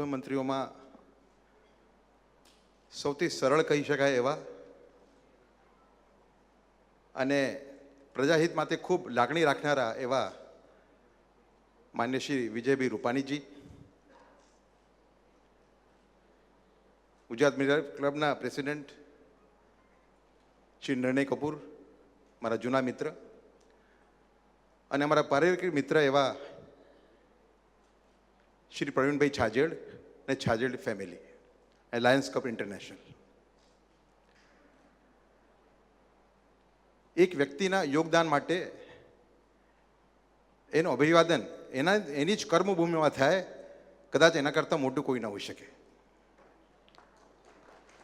મુખ્યમંત્રીઓમાં સૌથી સરળ કહી શકાય એવા અને પ્રજાહિત માટે ખૂબ લાગણી રાખનારા એવા માન્ય શ્રી વિજયભાઈ રૂપાણીજી, ગુજરાત મીડિયા ક્લબના પ્રેસિડેન્ટ શ્રી નિર્ણય કપૂર, મારા જૂના મિત્ર, અને અમારા પારિવારિક મિત્ર એવા શ્રી પ્રવીણભાઈ છાજેડ અને છાજેડ ફેમિલી અને લાયન્સ કપ ઇન્ટરનેશનલ. એક વ્યક્તિના યોગદાન માટે એનું અભિવાદન એની જ કર્મભૂમિમાં થાય, કદાચ એના કરતાં મોટું કોઈ ના હોઈ શકે.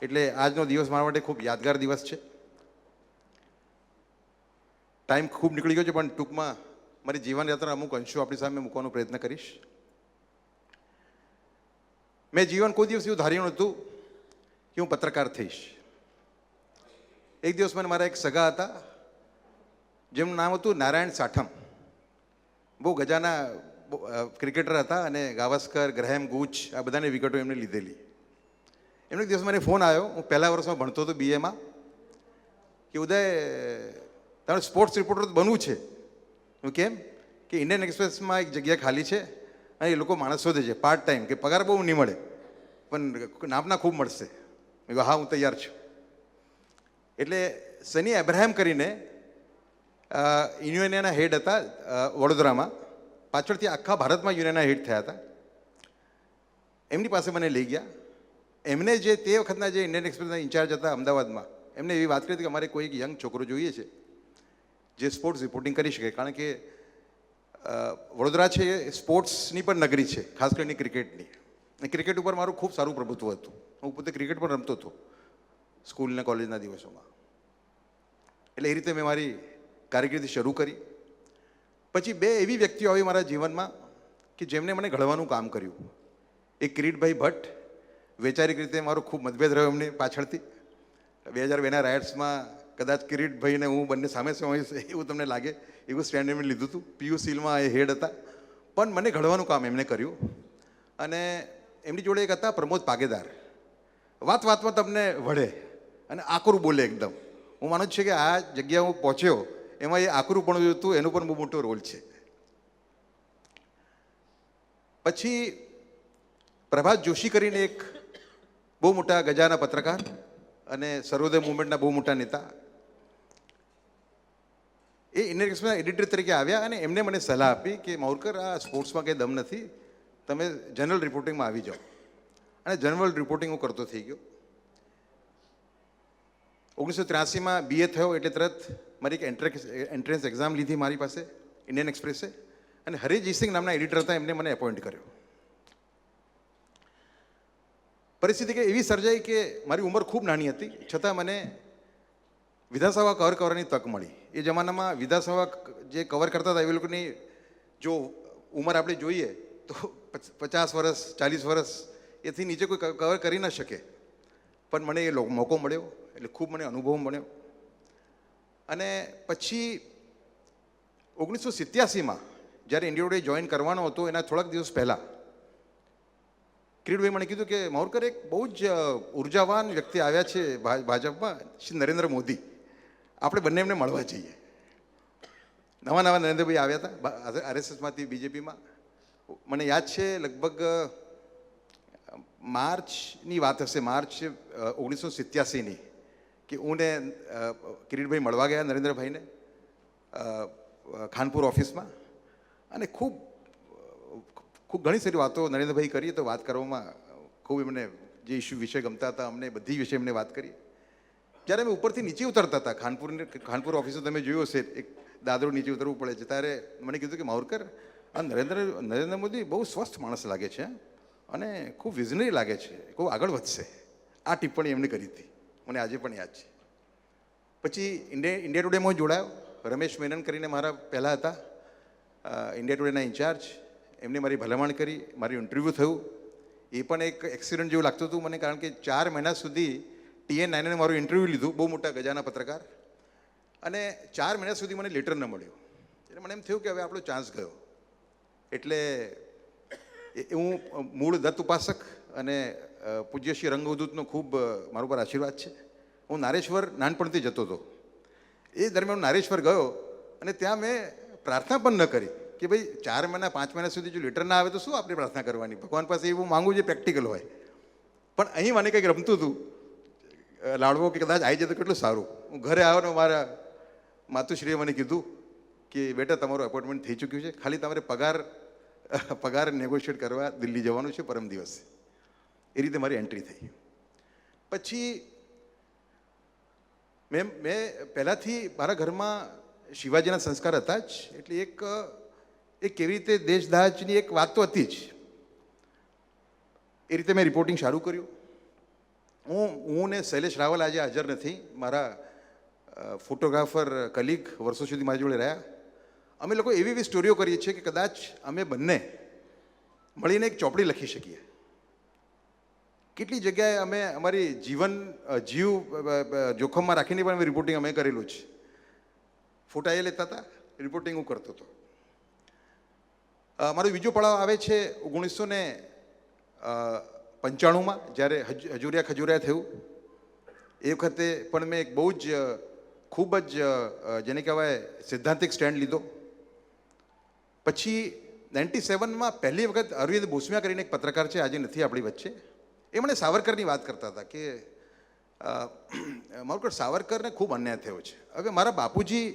એટલે આજનો દિવસ મારા માટે ખૂબ યાદગાર દિવસ છે. ટાઈમ ખૂબ નીકળી ગયો છે, પણ ટૂંકમાં મારી જીવનયાત્રા અમુક અંશો આપણી સામે મૂકવાનો પ્રયત્ન કરીશ. મેં જીવન કોઈ દિવસ એવું ધાર્યું નહોતું કે હું પત્રકાર થઈશ. એક દિવસ મને મારા એક સગા હતા, જેમનું નામ હતું નારાયણ સાઠમ. બહુ ગજાના ક્રિકેટર હતા અને ગાવસ્કર, ગ્રેહેમ ગુચ આ બધાની વિકેટો એમને લીધેલી. એમનો એક દિવસ મને ફોન આવ્યો, હું પહેલા વર્ષમાં ભણતો હતો BA માં, કે ઉદય તારે સ્પોર્ટ્સ રિપોર્ટર બનવું છે. હું કેમ? કે ઇન્ડિયન એક્સપ્રેસમાં એક જગ્યા ખાલી છે અને એ લોકો માણસ શોધે છે પાર્ટ ટાઈમ, કે પગાર બહુ નહીં મળે પણ નામના ખૂબ મળશે. મેં કહ્યું હા, હું તૈયાર છું. એટલે સની એબ્રાહિમ કરીને યુનિયનના હેડ હતા વડોદરામાં, પાછળથી આખા ભારતમાં યુનિયનના હેડ થયા હતા. એમની પાસે મને લઈ ગયા. એમને જે તે વખતના જે ઇન્ડિયન એક્સપ્રેસના ઇન્ચાર્જ હતા અમદાવાદમાં, એમને એવી વાત કરી હતી કે અમારે કોઈ એક યંગ છોકરો જોઈએ છે જે સ્પોર્ટ્સ રિપોર્ટિંગ કરી શકે, કારણ કે વડોદરા છે એ સ્પોર્ટ્સની પણ નગરી છે, ખાસ કરીને ક્રિકેટની. અને ક્રિકેટ ઉપર મારું ખૂબ સારું પ્રભુત્વ હતું. હું પોતે ક્રિકેટ પણ રમતો હતો સ્કૂલના કોલેજના દિવસોમાં. એટલે એ રીતે મેં મારી કારકિર્દી શરૂ કરી. પછી બે એવી વ્યક્તિઓ આવી મારા જીવનમાં કે જેમને મને ઘડવાનું કામ કર્યું. એક કિરીટભાઈ ભટ્ટ, વૈચારિક રીતે મારો ખૂબ મતભેદ રહ્યો એમની પાછળથી. 2002ના રાયટ્સમાં કદાચ કિરીટભાઈને હું બંને સામે હોઈશ એવું તમને લાગે, એવું સ્ટેન્ડ એમને લીધું હતું. PU સીલમાં એ હેડ હતા, પણ મને ઘડવાનું કામ એમને કર્યું. અને એમની જોડે એક હતા પ્રમોદ પાગેદાર, વાત વાતમાં તમને વળે અને આકરું બોલે એકદમ. હું માનું છું કે આ જગ્યા હું પહોંચ્યો એમાં એ આકરું પણ હતું, એનો પણ બહુ મોટો રોલ છે. પછી પ્રભાત જોશી કરીને એક બહુ મોટા ગજાના પત્રકાર અને સર્વોદય મુવમેન્ટના બહુ મોટા નેતા, એ ઇન્ડિયન એક્સપ્રેસના એડિટર તરીકે આવ્યા અને એમને મને સલાહ આપી કે માવરકર, આ સ્પોર્ટ્સમાં કંઈ દમ નથી, તમે જનરલ રિપોર્ટિંગમાં આવી જાઓ. અને જનરલ રિપોર્ટિંગ હું કરતો થઈ ગયો. 1983માં BA થયો એટલે તરત મારી એક એન્ટ્રન્સ એક્ઝામ લીધી મારી પાસે ઇન્ડિયન એક્સપ્રેસે, અને હરિજીતસિંહ નામના એડિટર હતા, એમને મને એપોઇન્ટ કર્યો. પરિસ્થિતિ કે એવી સર્જાઈ કે મારી ઉંમર ખૂબ નાની હતી, છતાં મને વિધાનસભા કવર કરવાની તક મળી. એ જમાનામાં વિધાનસભા જે કવર કરતા હતા એ લોકોની જો ઉંમર આપણે જોઈએ તો 50 વર્ષ 40 વર્ષ એથી નીચે કોઈ કવર કરી ન શકે. પણ મને એ મોકો મળ્યો, એટલે ખૂબ મને અનુભવ મળ્યો. અને પછી 1987માં જ્યારે ઇન્ડિયા ટુડે જોઈન કરવાનો હતો એના થોડાક દિવસ પહેલાં કિરીટભાઈ મને કીધું કે માવરકર, એક બહુ જ ઉર્જાવાન વ્યક્તિ આવ્યા છે ભાજપમાં, શ્રી નરેન્દ્ર મોદી, આપણે બંને એમને મળવા જઈએ. નવા નરેન્દ્રભાઈ આવ્યા હતા RSSમાંથી BJPમાં. મને યાદ છે લગભગ માર્ચની વાત હશે, માર્ચ 1987ની, કે હું ને કિરીટભાઈ મળવા ગયા નરેન્દ્રભાઈને ખાનપુર ઓફિસમાં. અને ખૂબ ઘણી સારી વાતો નરેન્દ્રભાઈ કરી. તો વાત કરવામાં ખૂબ એમને જે ઇસ્યુ વિષય ગમતા હતા અમને બધી વિશે એમને વાત કરી. જ્યારે અમે ઉપરથી નીચે ઉતરતા હતા, ખાનપુર ઓફિસે તમે જોયું હશે એક દાદરો નીચે ઉતરવું પડે છે, ત્યારે મને કીધું કે માવરકર, આ નરેન્દ્ર મોદી બહુ સ્વસ્થ માણસ લાગે છે અને ખૂબ વિઝનરી લાગે છે, ખૂબ આગળ વધશે. આ ટિપ્પણી એમને કરી હતી, મને આજે પણ યાદ છે. પછી ઇન્ડિયા ટુડેમાં જોડાયો. રમેશ મેનન કરીને મારા પહેલાં હતા ઇન્ડિયા ટુડેના ઇન્ચાર્જ, એમને મારી ભલામણ કરી, મારું ઇન્ટરવ્યૂ થયું. એ પણ એક એક્સિડન્ટ જેવું લાગતું હતું મને, કારણ કે 4 મહિના સુધી TN9 મારું ઇન્ટરવ્યૂ લીધું, બહુ મોટા ગજાના પત્રકાર, અને 4 મહિના સુધી મને લેટર ન મળ્યો. એટલે મને એમ થયું કે હવે આપણો ચાન્સ ગયો. એટલે હું મૂળ દત્ત ઉપાસક અને પૂજ્ય શ્રી રંગવદૂતનો ખૂબ મારા પર આશીર્વાદ છે. હું નારેશ્વર નાનપણથી જતો હતો. એ દરમિયાન નારેશ્વર ગયો અને ત્યાં મેં પ્રાર્થના પણ ન કરી કે ભાઈ 4 મહિના 5 મહિના સુધી જો લેટર ના આવે તો શું આપણે પ્રાર્થના કરવાની, ભગવાન પાસે એવું માંગવું જે પ્રેક્ટિકલ હોય. પણ અહીં મને કંઈક રમતું હતું લાડવો કે કદાચ આવી જાય તો કેટલું સારું. હું ઘરે આવ્યો ને મારા માતુશ્રીએ મને કીધું કે બેટા તમારું એપોઇન્ટમેન્ટ થઈ ચૂક્યું છે, ખાલી તમારે પગાર નેગોશિએટ કરવા દિલ્હી જવાનું છે પરમ દિવસે. એ રીતે મારી એન્ટ્રી થઈ. પછી મેં પહેલાંથી મારા ઘરમાં શિવાજીના સંસ્કાર હતા જ, એટલે એક કેવી રીતે દેશદાજની એક વાત તો હતી જ. એ રીતે મેં રિપોર્ટિંગ શરૂ કર્યું. હું ને શૈલેષ રાવલ આજે હાજર નથી, મારા ફોટોગ્રાફર કલીગ વર્ષો સુધી મારી જોડે રહ્યા. અમે લોકો એવી સ્ટોરીઓ કરીએ છીએ કે કદાચ અમે બંને મળીને એક ચોપડી લખી શકીએ. કેટલી જગ્યાએ અમે અમારી જીવ જોખમમાં રાખીને પણ અમે રિપોર્ટિંગ અમે કરેલું છે. ફોટા એ લેતા હતા, રિપોર્ટિંગ હું કરતો હતો. મારો બીજો પડાવ આવે છે 1995માં, જ્યારે હજુરિયા ખજુરિયા થયું. એ વખતે પણ મેં એક બહુ જ ખૂબ જ જેને કહેવાય સિદ્ધાંતિક સ્ટેન્ડ લીધો. પછી 97માં પહેલી વખત અરવિંદ બોસમિયા કરીને એક પત્રકાર છે, આજે નથી આપણી વચ્ચે. એ મને સાવરકરની વાત કરતા હતા કે મારું સાવરકરને ખૂબ અન્યાય થયો છે. હવે મારા બાપુજી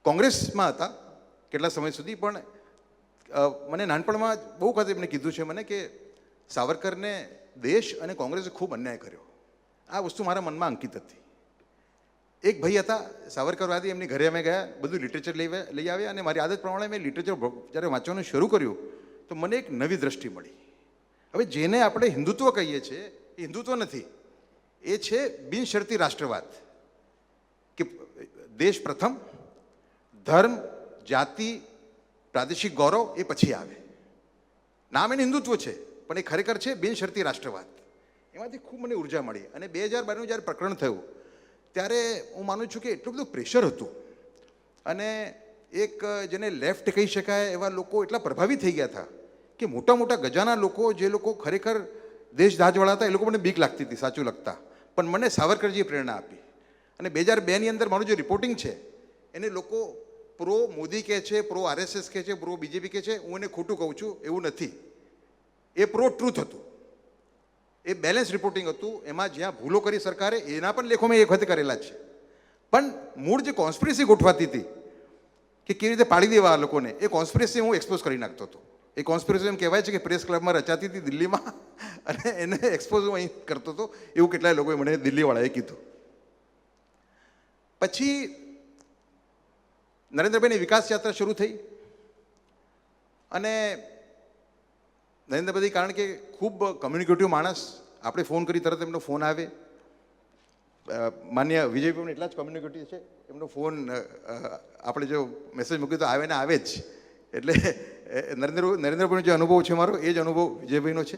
કોંગ્રેસમાં હતા કેટલા સમય સુધી, પણ મને નાનપણમાં બહુ વખત એમને કીધું છે મને કે સાવરકરને દેશ અને કોંગ્રેસે ખૂબ અન્યાય કર્યો. આ વસ્તુ મારા મનમાં અંકિત હતી. એક ભાઈ હતા સાવરકરવાદી, એમની ઘરે અમે ગયા, બધું લિટરેચર લઈ આવ્યા અને મારી આદત પ્રમાણે મેં લિટરેચર જ્યારે વાંચવાનું શરૂ કર્યું તો મને એક નવી દ્રષ્ટિ મળી. હવે જેને આપણે હિન્દુત્વ કહીએ છીએ એ હિન્દુત્વ નથી, એ છે બિનશરતી રાષ્ટ્રવાદ. કે દેશ પ્રથમ, ધર્મ, જાતિ, પ્રાદેશિક ગૌરવ એ પછી આવે. નામ એને હિન્દુત્વ છે પણ એ ખરેખર છે બિનશરતી રાષ્ટ્રવાદ. એમાંથી ખૂબ મને ઉર્જા મળી. અને 2012નું જ્યારે પ્રકરણ થયું ત્યારે હું માનું છું કે એટલું બધું પ્રેશર હતું અને એક જેને લેફ્ટ કહી શકાય એવા લોકો એટલા પ્રભાવિત થઈ ગયા હતા કે મોટા મોટા ગજાના લોકો, જે લોકો ખરેખર દેશદાજવાળા હતા, એ લોકો મને બીક લાગતી હતી સાચું લખતા. પણ મને સાવરકરજીએ પ્રેરણા આપી. અને 2002ની અંદર મારું જે રિપોર્ટિંગ છે એને લોકો પ્રો મોદી કહે છે, પ્રો RSS કહે છે, પ્રો BJP કહે છે. હું એને ખોટું કહું છું એવું નથી. એ પ્રો ટ્રુથ હતું. એ બેલેન્સ રિપોર્ટિંગ હતું. એમાં જ્યાં ભૂલો કરી સરકારે એના પણ લેખો મેં એક વખતે કરેલા છે. પણ મૂળ જે કોન્સ્પિરસી ગોઠવાતી હતી કે કેવી રીતે પાડી દેવા આ લોકોને, એ કોન્સ્પિરસી હું એક્સપોઝ કરી નાખતો હતો. એ કોન્સ્પિરસી એમ કહેવાય છે કે પ્રેસ ક્લબમાં રચાતી હતી દિલ્હીમાં અને એને એક્સપોઝ હું અહીં કરતો હતો, એવું કેટલાય લોકોએ મને દિલ્હીવાળાએ કીધું. પછી નરેન્દ્રભાઈની વિકાસ યાત્રા શરૂ થઈ અને નરેન્દ્રભાઈ કારણ કે ખૂબ કમ્યુનિકેટિવ માણસ, આપણે ફોન કરી તરત એમનો ફોન આવે. માન્ય વિજયભાઈને એટલા જ કોમ્યુનિકેટિવ છે, એમનો ફોન આપણે જો મેસેજ મૂક્યો તો આવે ને આવે જ. એટલે નરેન્દ્રભાઈનો જે અનુભવ છે મારો, એ જ અનુભવ વિજયભાઈનો છે.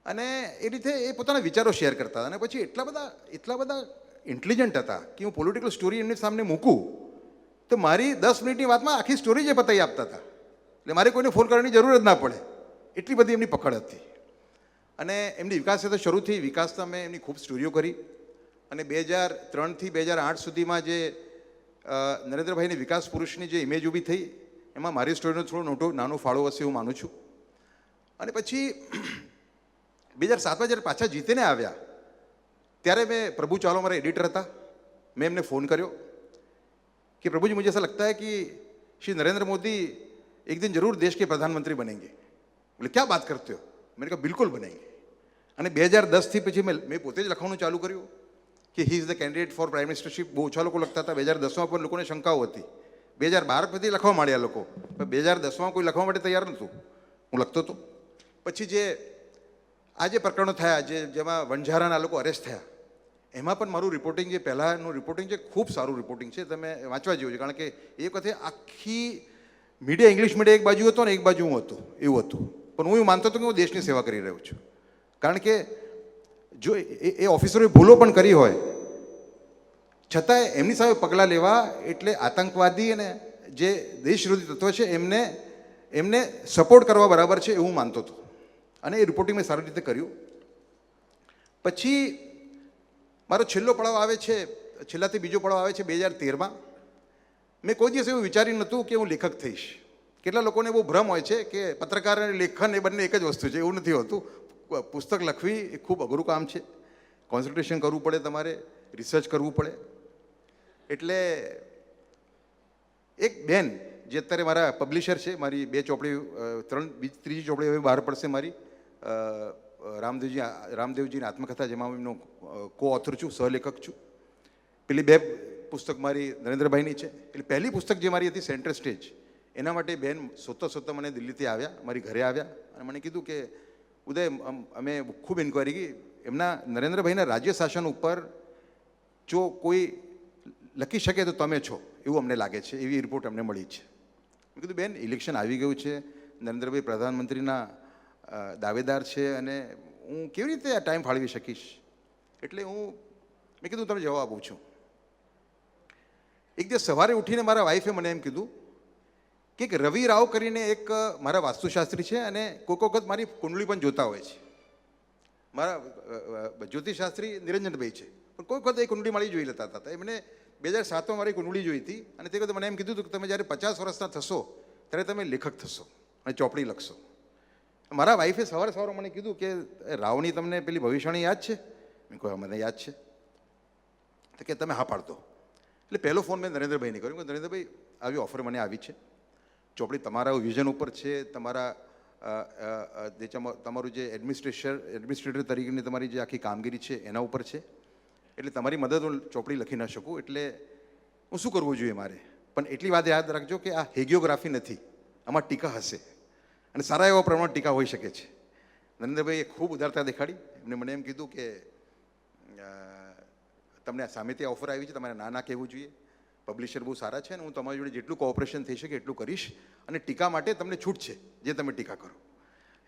અને એ રીતે એ પોતાના વિચારો શેર કરતા હતા. અને પછી એટલા બધા ઇન્ટેલિજન્ટ હતા કે હું પોલિટિકલ સ્ટોરી એમની સામે મૂકું તો મારી 10 મિનિટની વાતમાં આખી સ્ટોરી જે બતાવી આપતા હતા. એટલે મારે કોઈને ફોન કરવાની જરૂર જ ના પડે, એટલી બધી એમની પકડ હતી. અને એમની વિકાસ સાથે શરૂ થઈ. વિકાસમાં મેં એમની ખૂબ સ્ટોરીઓ કરી. અને 2003થી 2008 સુધીમાં જે નરેન્દ્રભાઈની વિકાસ પુરુષની જે ઇમેજ ઊભી થઈ એમાં મારી સ્ટોરીનો થોડો નાનો ફાળો હશે એવું માનું છું. અને પછી 2007માં જ્યારે પાછા જીતીને આવ્યા ત્યારે મેં પ્રભુ ચાવલા મારા એડિટર હતા, મેં એમને ફોન કર્યો कि प्रभु जी मुझे ऐसा लगता है कि श्री नरेंद्र मोदी एक दिन जरूर देश के प्रधानमंत्री बनेंगे. बोले क्या बात करते हो? मैंने कहा बिल्कुल बनेंगे. અને 2010થી પછી મેં પોતે જ લખવાનું ચાલુ કર્યું કે he is the candidate for prime ministership. બહુ ઓછા લોકો લખતા હતા. 2010માં પણ લોકોને શંકાઓ હતી. 2012 પછી લખવા માંડ્યા લોકો, પણ 2010માં કોઈ લખવા માટે તૈયાર નહોતું. હું લખતો હતો. પછી આ જે પ્રકરણો થયા, જેમાં વણઝારાના લોકો અરેસ્ટ થયા, એમાં પણ મારું રિપોર્ટિંગ જે પહેલાંનું રિપોર્ટિંગ છે ખૂબ સારું રિપોર્ટિંગ છે. તમે વાંચવા જેવું છે. કારણ કે એ વખતે આખી મીડિયા, ઇંગ્લિશ મીડિયા એક બાજુ હતો ને એક બાજુ હું હતો, એવું હતું. પણ હું એવું માનતો હતો કે હું દેશની સેવા કરી રહ્યો છું. કારણ કે જો એ ઓફિસરોએ ભૂલો પણ કરી હોય છતાંય એમની સામે પગલાં લેવા એટલે આતંકવાદી અને જે દેશ વિરોધી તત્વ છે એમને એમને સપોર્ટ કરવા બરાબર છે એવું માનતો હતો અને એ રિપોર્ટિંગ મેં સારી રીતે કર્યું. પછી મારો છેલ્લો પડાવ આવે છે, છેલ્લાથી બીજો પડાવ આવે છે 2013માં. મેં કોઈ દિવસ એવું વિચાર્યું નહોતું કે હું લેખક થઈશ. કેટલા લોકોને બહુ ભ્રમ હોય છે કે પત્રકાર અને લેખન એ બંને એક જ વસ્તુ છે. એવું નથી હોતું. પુસ્તક લખવી એ ખૂબ અઘરું કામ છે. કોન્સન્ટ્રેશન કરવું પડે, તમારે રિસર્ચ કરવું પડે. એટલે એક બેન જે અત્યારે મારા પબ્લિશર છે, મારી 2 ચોપડી, ત્રીજી ચોપડી હવે બહાર પડશે મારી, રામદેવજીની આત્મકથા, જેમાં હું એમનો કો ઓથર છું, સહલેખક છું. પેલી 2 પુસ્તક મારી નરેન્દ્રભાઈની છે. એટલે પહેલી પુસ્તક જે મારી હતી સેન્ટ્રલ સ્ટેજ, એના માટે બેન સોતા મને દિલ્હીથી આવ્યા, મારી ઘરે આવ્યા અને મને કીધું કે ઉદય, અમે ખૂબ ઇન્ક્વાયરી કરી, એમના નરેન્દ્રભાઈના રાજ્ય શાસન ઉપર જો કોઈ લખી શકે તો તમે છો એવું અમને લાગે છે, એવી રિપોર્ટ અમને મળી છે. મેં કીધું બેન, ઇલેક્શન આવી ગયું છે, નરેન્દ્રભાઈ પ્રધાનમંત્રીના દાવેદાર છે અને હું કેવી રીતે આ ટાઈમ ફાળવી શકીશ? એટલે મેં કીધું તમે જવાબ આપું છું. એક દિવસ સવારે ઉઠીને મારા વાઈફે મને એમ કીધું કે રવિ રાવ કરીને એક મારા વાસ્તુશાસ્ત્રી છે અને કોઈક વખત મારી કુંડળી પણ જોતા હોય છે. મારા જ્યોતિષશાસ્ત્રી નિરંજનભાઈ છે, પણ કોઈ વખત એ કુંડળી મારી જોઈ લેતા હતા. એમને 2007માં મારી કુંડળી જોઈ હતી અને તે વખતે મને એમ કીધું હતું કે તમે જ્યારે 50 વર્ષના થશો ત્યારે તમે લેખક થશો અને ચોપડી લખશો. મારા વાઈફે સવારે મને કીધું કે રાવની તમને પેલી ભવિષ્યવાણી યાદ છે? મેં કહ્યું મને યાદ છે. તો કે તમે હા પાડતો. એટલે પહેલો ફોન મેં નરેન્દ્રભાઈને કર્યો કે નરેન્દ્રભાઈ, આવી ઓફર મને આવી છે, ચોપડી તમારા વિઝન ઉપર છે, તમારું જે એડમિનિસ્ટ્રેટર તરીકેની તમારી જે આખી કામગીરી છે એના ઉપર છે, એટલે તમારી મદદ હું ચોપડી લખી ન શકું, એટલે હું શું કરવું જોઈએ મારે? પણ એટલી વાત યાદ રાખજો કે આ હેગિયોગ્રાફી નથી, આમાં ટીકા હશે અને સારા એવા પ્રમાણમાં ટીકા હોઈ શકે છે. નરેન્દ્રભાઈએ ખૂબ ઉદારતા દેખાડી. એમને મને એમ કીધું કે તમને સામેથી ઓફર આવી છે, તમારે ના કહેવું જોઈએ, પબ્લિશર બહુ સારા છે અને હું તમારી જોડે જેટલું કોઓપરેશન થઈ શકે એટલું કરીશ અને ટીકા માટે તમને છૂટ છે, જે તમે ટીકા કરો.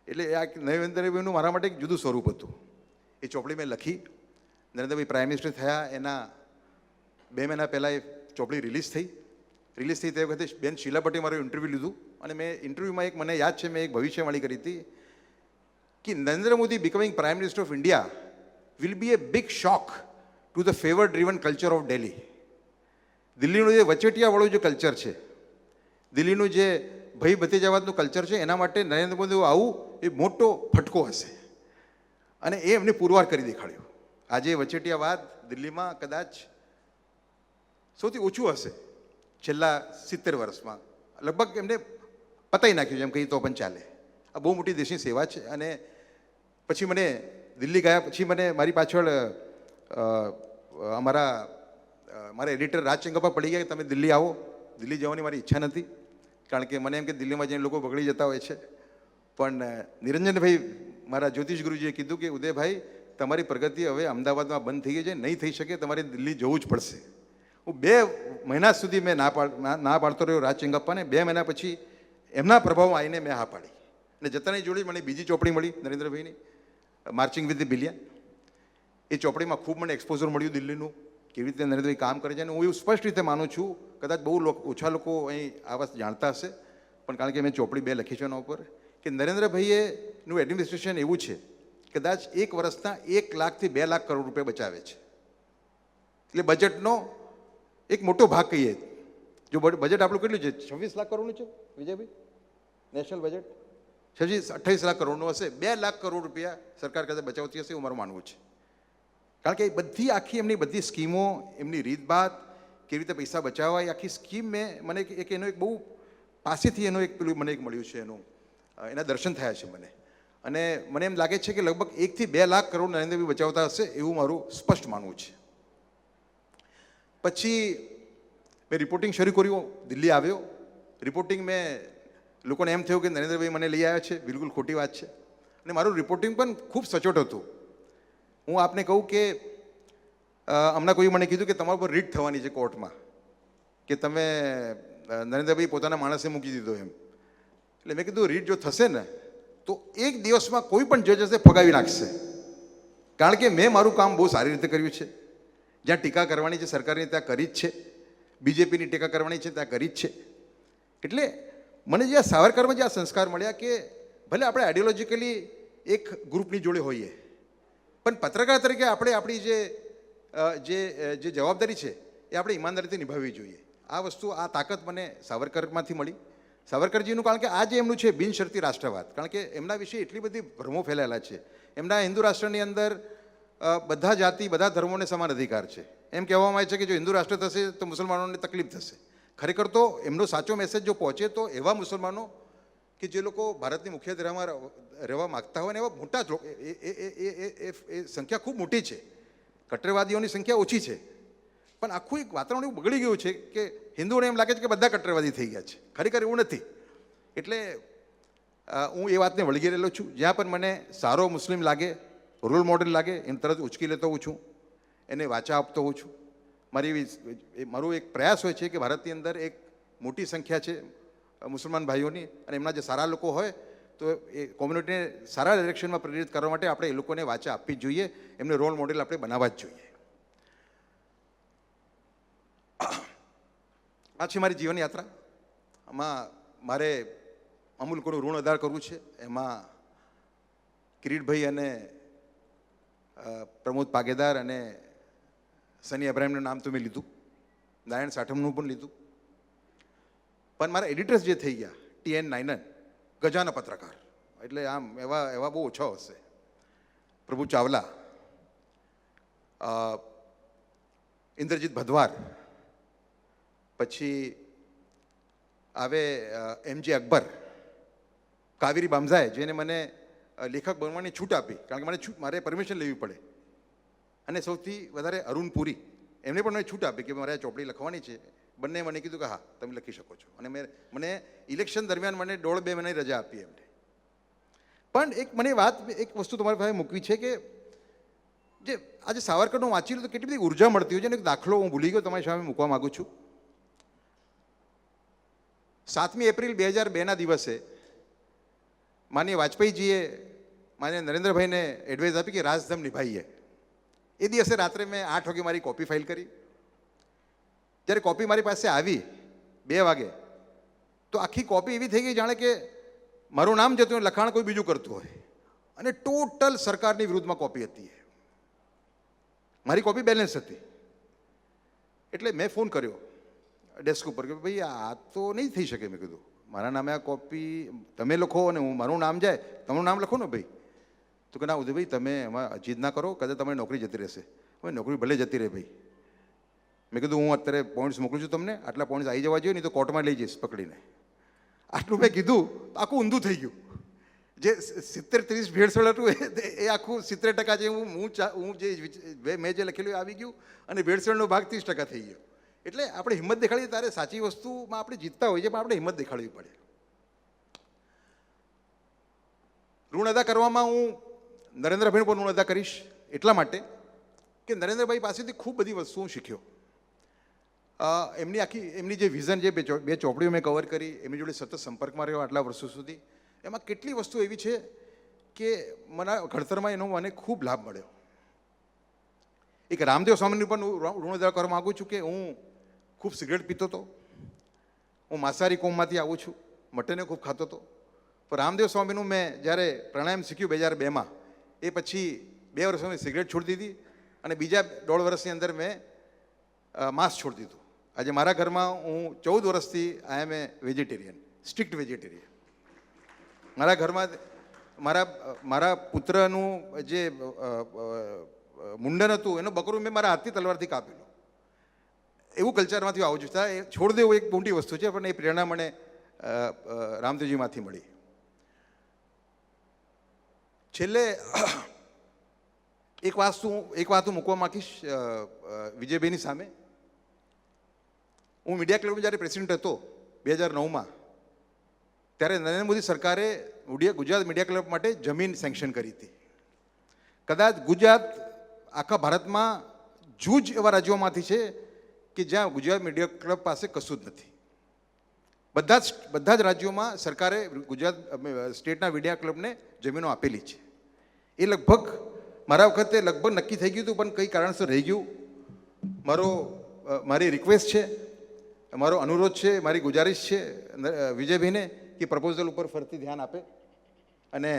એટલે આ નરેન્દ્રભાઈનું મારા માટે એક જુદું સ્વરૂપ હતું. એ ચોપડી મેં લખી. નરેન્દ્રભાઈ પ્રાઇમ મિનિસ્ટર થયા એના 2 મહિના પહેલાં એ ચોપડી રિલીઝ થઈ તે વખતે બેન શીલા ભટ્ટે મારું ઇન્ટરવ્યૂ લીધું અને મેં ઇન્ટરવ્યૂમાં મને યાદ છે મેં એક ભવિષ્યવાણી કરી હતી કે Narendra Modi becoming prime minister of India will be a big shock to the favour driven culture of Delhi. દિલ્હીનું જે વચેટિયાવાળું જે કલ્ચર છે, દિલ્હીનું જે ભય ભતીજાવાદનું કલ્ચર છે, એના માટે નરેન્દ્ર મોદી આવું એ મોટો ફટકો હશે અને એ એમને પુરવાર કરી દેખાડ્યું. આજે વચેટિયાવાદ દિલ્હીમાં કદાચ સૌથી ઓછું હશે છેલ્લા 70 વર્ષમાં. લગભગ એમને પતાવી નાખ્યું છે એમ કહીએ તો પણ ચાલે. આ બહુ મોટી દેશની સેવા છે. અને પછી મને દિલ્હી ગયા પછી મને મારી પાછળ મારા એડિટર રાજ ચંગપ્પા પડી ગયા કે તમે દિલ્હી આવો. દિલ્હી જવાની મારી ઈચ્છા નથી, કારણ કે મને એમ કે દિલ્હીમાં જઈને લોકો બગડી જતા હોય છે. પણ નિરંજનભાઈ મારા જ્યોતિષ ગુરુજીએ કીધું કે ઉદયભાઈ, તમારી પ્રગતિ હવે અમદાવાદમાં બંધ થઈ ગઈ છે, નહીં થઈ શકે, તમારે દિલ્હી જવું જ પડશે. હું 2 મહિના સુધી મેં ના પાડતો રહ્યો રાજ ચંગપ્પાને. 2 મહિના પછી એમના પ્રભાવમાં આવીને મેં હા પાડી અને જતાની જોડે મને બીજી ચોપડી મળી નરેન્દ્રભાઈની, માર્ચિંગ વિથ ધ બિલિયન. એ ચોપડીમાં ખૂબ મને એક્સપોઝર મળ્યું દિલ્હીનું, કેવી રીતે નરેન્દ્રભાઈ કામ કરે છે. અને હું એવું સ્પષ્ટ રીતે માનું છું, કદાચ બહુ ઓછા લોકો અહીં આ વાત જાણતા હશે, પણ કારણ કે મેં ચોપડી 2 લખી છે એના ઉપર, કે નરેન્દ્રભાઈનું એડમિનિસ્ટ્રેશન એવું છે કદાચ 1 વર્ષના 1 લાખથી 2 લાખ કરોડ રૂપિયા બચાવે છે. એટલે બજેટનો એક મોટો ભાગ કહીએ. જો બજેટ આપણું કેટલું છે? 26 લાખ કરોડનું છે વિજયભાઈ, નેશનલ બજેટ 28 લાખ કરોડનું હશે. 2 લાખ કરોડ રૂપિયા સરકાર કદાચ બચાવતી હશે એવું મારું માનવું છે. કારણ કે બધી આખી એમની બધી સ્કીમો, એમની રીતભાત, કેવી રીતે પૈસા બચાવવા, એ આખી સ્કીમ મને એનો એક બહુ પાસેથી એનો એક પેલું મને એક મળ્યું છે, એના દર્શન થયા છે મને. અને મને એમ લાગે છે કે લગભગ 1 થી 2 લાખ કરોડ નરેન્દ્રભાઈ બચાવતા હશે એવું મારું સ્પષ્ટ માનવું છે. પછી મેં રિપોર્ટિંગ શરૂ કર્યું, દિલ્હી આવ્યો. રિપોર્ટિંગ મેં લોકોને એમ થયું કે નરેન્દ્રભાઈ મને લઈ આવ્યા છે, બિલકુલ ખોટી વાત છે. અને મારું રિપોર્ટિંગ પણ ખૂબ સચોટ હતું. હું આપને કહું કે હમણાં કોઈ મને કીધું કે તમારા પર રીટ થવાની છે કોર્ટમાં, કે તમે નરેન્દ્રભાઈ પોતાના માણસે મૂકી દીધો એમ. એટલે મેં કીધું રીટ જો થશે ને તો 1 દિવસમાં કોઈ પણ જજ હશે ફગાવી નાખશે, કારણ કે મેં મારું કામ બહુ સારી રીતે કર્યું છે. જ્યાં ટીકા કરવાની છે સરકારની ત્યાં કરી જ છે, બીજેપીની ટીકા કરવાની છે ત્યાં કરી જ છે. એટલે મને જે આ સાવરકરમાં જે આ સંસ્કાર મળ્યા કે ભલે આપણે આઈડિયોલોજીકલી એક ગ્રુપની જોડે હોઈએ, પણ પત્રકાર તરીકે આપણે આપણી જે જવાબદારી છે એ આપણે ઈમાનદારીથી નિભાવવી જોઈએ. આ વસ્તુ, આ તાકાત મને સાવરકરમાંથી મળી. સાવરકરજીનું, કારણ કે આ જે એમનું છે બિનશરતી રાષ્ટ્રવાદ, કારણ કે એમના વિશે એટલી બધી ભ્રમો ફેલાયેલા છે. એમના હિન્દુ રાષ્ટ્રની અંદર બધા જાતિ, બધા ધર્મોને સમાન અધિકાર છે. એમ કહેવામાં આવે છે કે જો હિન્દુ રાષ્ટ્ર થશે તો મુસલમાનોને તકલીફ થશે. ખરેખર તો એમનો સાચો મેસેજ જો પહોંચે તો એવા મુસલમાનો કે જે લોકો ભારતની મુખ્ય ધરામાં રહેવા માગતા હોય ને એવા મોટા જ લોકો, એ સંખ્યા ખૂબ મોટી છે. કટ્ટરવાદીઓની સંખ્યા ઓછી છે, પણ આખું એક વાતાવરણ એવું બગડી ગયું છે કે હિન્દુઓને એમ લાગે છે કે બધા કટ્ટરવાદી થઈ ગયા છે. ખરેખર એવું નથી. એટલે હું એ વાતને વળગી રહેલો છું. જ્યાં પણ મને સારો મુસ્લિમ લાગે, રોલ મોડેલ લાગે, એને તરત ઉચકી લેતો હોઉં છું, એને વાચા આપતો હોઉં છું. મારો એક પ્રયાસ હોય છે કે ભારતની અંદર એક મોટી સંખ્યા છે મુસલમાન ભાઈઓની, અને એમના જે સારા લોકો હોય તો એ કોમ્યુનિટીને સારા ડિરેક્શનમાં પ્રેરિત કરવા માટે આપણે એ લોકોને વાચા આપવી જ જોઈએ, એમને રોલ મોડેલ આપણે બનાવવા જ જોઈએ. આ છે મારી જીવન યાત્રા. આમાં મારે અમૂલ કોનું ઋણ અદા કરવું છે. એમાં કિરીટભાઈ અને પ્રમોદ પાગેદાર અને સની અબ્રાહિમનું નામ તો મેં લીધું, નારાયણ સાઠમનું પણ લીધું, પણ મારા એડિટર્સ જે થઈ ગયા, TN નાયનન, ગજાના પત્રકાર, એટલે આમ એવા બહુ ઓછા હશે. પ્રભુ ચાવલા, ઇન્દ્રજીત ભદવાર, પછી આવે MJ અકબર, કાવેરી બામઝાએ, જેને મને લેખક બનવાની છૂટ આપી, કારણ કે મારે પરમિશન લેવી પડે. અને સૌથી વધારે અરુણ પુરી, એમને પણ મને છૂટ આપી કે મારે આ ચોપડી લખવાની છે. બંને મને કીધું કે હા તમે લખી શકો છો. અને મને ઇલેક્શન દરમિયાન મને 1.5-2 મહિનાની રજા આપી એમને. પણ એક વસ્તુ તમારી પાસે મૂકવી છે કે જે આજે સાવરકરનું વાંચી લો તો કેટલી બધી ઉર્જા મળતી હોય છે. અને એક દાખલો હું ભૂલી ગયો, તમારી સામે મૂકવા માગું છું. 7મી એપ્રિલ 2002ના દિવસે માનનીય વાજપેયીજીએ માનનીય નરેન્દ્રભાઈને એડવાઇસ આપી કે રાજધર્મ નિભાઈએ. એ દિવસે રાત્રે મેં 8 વાગે મારી કોપી ફાઇલ કરી. જ્યારે કોપી મારી પાસે આવી 2 વાગે, તો આખી કોપી એવી થઈ ગઈ જાણે કે મારું નામ જતું હોય, લખાણ કોઈ બીજું કરતું હોય. અને ટોટલ સરકારની વિરુદ્ધમાં કોપી હતી. મારી કોપી બેલેન્સ હતી. એટલે મેં ફોન કર્યો ડેસ્ક ઉપર કે ભાઈ આ તો નહીં થઈ શકે. મેં કીધું મારા નામે આ કોપી તમે લખો અને મારું નામ જાય, તમારું નામ લખો ને ભાઈ. તો કે ના ઉદયભાઈ તમે એમાં અજીત ના કરો, કદાચ તમારી નોકરી જતી રહેશે. હવે નોકરી ભલે જતી રહે ભાઈ. મેં કીધું હું અત્યારે પોઈન્ટ્સ મોકલું છું તમને, આટલા પોઈન્ટ્સ આવી જવા જોઈએ, નહીં તો કોર્ટમાં લઈ જઈશ પકડીને. આટલું મેં કીધું તો આખું ઊંધું થઈ ગયું. જે 70-30 ભેળસેળ હતું એ આખું 70% જે મેં જે લખેલું એ આવી ગયું, અને ભેળસેળનો ભાગ 30% થઈ ગયો. એટલે આપણે હિંમત દેખાડીએ ત્યારે સાચી વસ્તુમાં આપણે જીતતા હોઈએ, પણ આપણે હિંમત દેખાડવી પડે. ઋણ અદા કરવામાં હું નરેન્દ્રભાઈનું પણ ઋણ અદા કરીશ, એટલા માટે કે નરેન્દ્રભાઈ પાસેથી ખૂબ બધી વસ્તુઓ હું શીખ્યો. એમની જે વિઝન, જે 2 ચોપડીઓ મેં કવર કરી, એમની જોડે સતત સંપર્કમાં રહ્યો આટલા વર્ષો સુધી, એમાં કેટલી વસ્તુ એવી છે કે મારા ઘડતરમાં એનો મને ખૂબ લાભ મળ્યો. એક રામદેવ સ્વામીનું પણ ઋણ અદા કરવા માગું છું કે હું ખૂબ સિગરેટ પીતો હતો, હું માંસાહારી કોમમાંથી આવું છું, મટને ખૂબ ખાતો હતો. પણ રામદેવ સ્વામીનું મેં જ્યારે પ્રાણાયામ શીખ્યું 2002માં, એ પછી 2 વર્ષ મેં સિગરેટ છોડી દીધી, અને બીજા 1.5 વર્ષની અંદર મેં માંસ છોડી દીધું. આજે મારા ઘરમાં હું 14 વર્ષથી આઈ એમ એ વેજીટેરિયન, સ્ટ્રિક્ટ વેજીટેરિયન. મારા ઘરમાં મારા પુત્રનું જે મુંડન હતું એનું બકરું મેં મારા હાથથી તલવારથી કાપેલું. એવું કલ્ચરમાંથી આવું છું. એ છોડ દેવું એક મોટી વસ્તુ છે, પણ એ પ્રેરણા મને રામદેવજીમાંથી મળી. છેલ્લે એક વાત હું મૂકવા માંગીશ વિજયભાઈની સામે. હું મીડિયા ક્લબનો જ્યારે પ્રેસિડેન્ટ હતો 2009માં, ત્યારે નરેન્દ્ર મોદી સરકારે ગુજરાત મીડિયા ક્લબ માટે જમીન સેન્કશન કરી હતી. કદાચ ગુજરાત આખા ભારતમાં જૂજ એવા રાજ્યોમાંથી છે કે જ્યાં ગુજરાત મીડિયા ક્લબ પાસે કશું જ નથી. બધા જ રાજ્યોમાં સરકારે ગુજરાત સ્ટેટના મીડિયા ક્લબને જમીનો આપેલી છે. એ લગભગ મારા વખતે નક્કી થઈ ગયું હતું, પણ કઈ કારણસર રહી ગયું. મારી રિક્વેસ્ટ છે મારો અનુરોધ છે, મારી ગુજારિશ છે વિજયભાઈને કે પ્રપોઝલ ઉપર ફરીથી ધ્યાન આપે અને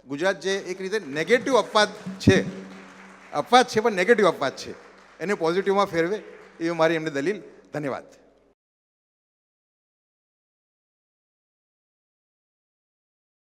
ગુજરાત જે એક રીતે નેગેટિવ અપવાદ છે પણ નેગેટિવ અપવાદ છે એને પોઝિટિવમાં ફેરવે એવી મારી એમની દલીલ. ધન્યવાદ.